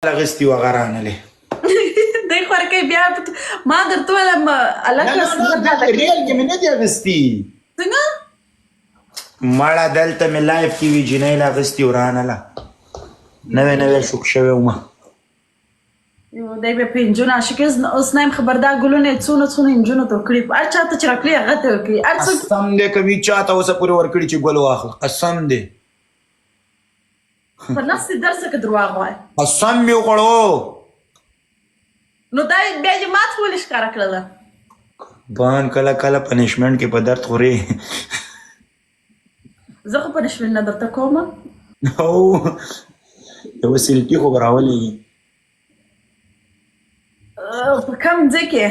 لغستي وغرانه له دی خور کوي بیا ما درته ویل دا ریل کې مې نه دی اغستي څنګه مړه دلته مې لایف کې وي جنۍ لغستي ورانه له نوی شوک شوی ومه دی بیا په نجونو عاشق اوس نه یم خبر دا ګلونه یې څونه نجونو ته وکړي هر چا ته چې راکړي هغه ته وکړي هر څوک قسم دی که وي چا ته اوسه پورې ورکړي چې ګل واخله قسم دی په نفس درسه که درواغ وایي قسم مې وخوړو نو دا بیا یې مات ولې ښکاره کړله بان کله کله پنشمنټ کې په درد خورې زه خو پنشمنټ نه درته کوم او یوه سلټي خو به راولېږي په کوم ځای کې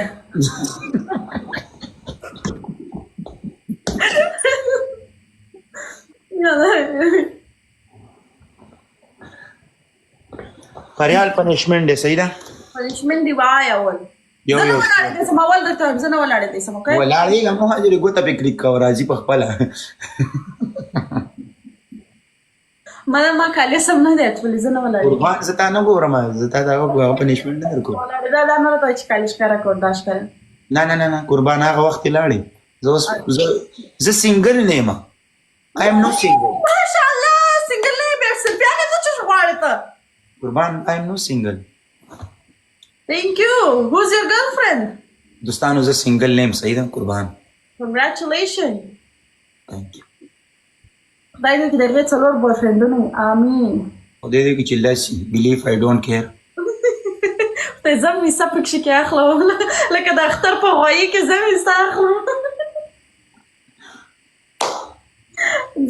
فریال پنشمنټ دی صحیح ده پنشمنټ دی وایه اول یو زه نه ولاړېدی سم اول درته وایم زه نه ولاړېدی سم اوکې ولاړېږه مه حاجرې ګوته پې کلیک کوه راځي په خپله ما کالي سم نه دی اچولی زه نه ولاړېږم قربان زه تا نه ګورم زه تا د هغه پنشمنټ نه درکوم ولاړېده دا نه راته وایي چې کالي ښکاره کړ دا ښکاره نه قربان هغه وخت یې لاړې زه سینګل نه یم آی ایم نو سینګل ماشاءالله سینګل نه یې بیا سلفیانې ته څه غواړې ته قربان آی ایم نو سینګل Thank you. Who's your girlfriend? دوستانو زه سینګل نه یم صحیح ده قربان Congratulations. Thank you. خدای دې کې د هغې څلور بوی فرینډونه وي امین خدای دې کې چې لاسي بلیف آی ډونټ کیر خدای زه مې سه پکښې کې اخلم لکه د اختر په غوایي کې زه مې سه اخلم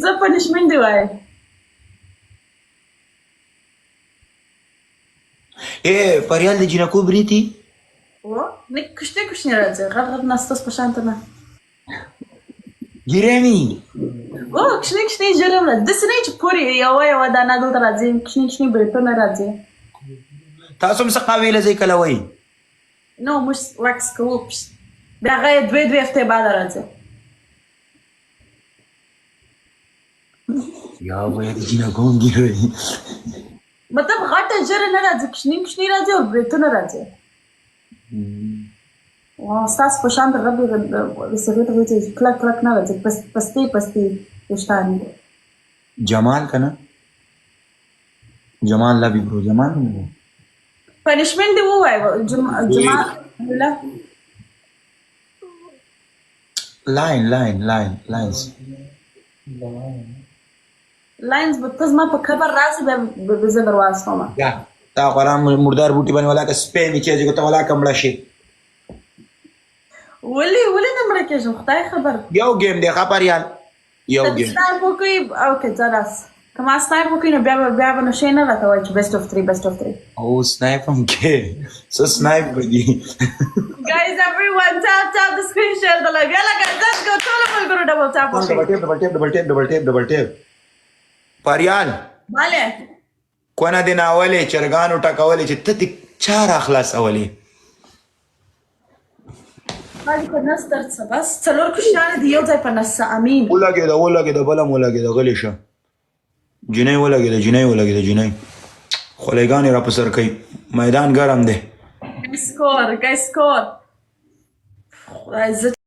زه پنشمنټ دی وایه فریال د جینکو بریتي نه کوچنی راځي غټ نه ستاسو په شان ته نه ګیرمي کوچنی ژر هم راځي داسې نه چې پورې یوه دانه دلته راځي کوچني بریتونه راځي تاسو هم څه قاویله ځئ کله وایي نو موږ واکس کوو بیا هغه یې دوې هفتې بعد راځي یا وایه د جینکو هم ګیروي مطلب غټه ژره نه راځي کوچني راځي او بریتونه راځي ستاسو په شان د غټ سګرټ وایي چې کلک نه راځي پستې ویښتان جمال که نه جمال لبي برو جمال نه پنشمنټ دی ووایه جمال لاینز لاینز به ته زما په قبر راسې بیا زه در واستومه تا خورا مردار بوټي باندې ولاکه سپی مې کېږي که ته ولاکه مړه شي ولې نه مړه کېږم خدای خبر یو ګیم دی ښه پریال یو ګیم سنایپ وکړئ اوکې ځه راس که ما سنایپ وکړئ نو بیا به نو شی نه راته وایي چې بیسټ اف 3 او سنایپ هم کې څه سنایپ به دي guys everyone tap the screen share the like یالا guys let's go ټولو ملګرو ډبل ټاپ وکړئ ډبل ټیپ پریال بله کونه دې ناولې چرګانو ټکولې چې ته دې چا راخلاصولې باندې په نس درد څه بس څلور کوچنیان دي یو ځای په نس څه امین ولګېده بله م ولګېده غلې شه جنۍ ولګېده خولېګانې را په سر کوي میدان ګرم دی ګای سکور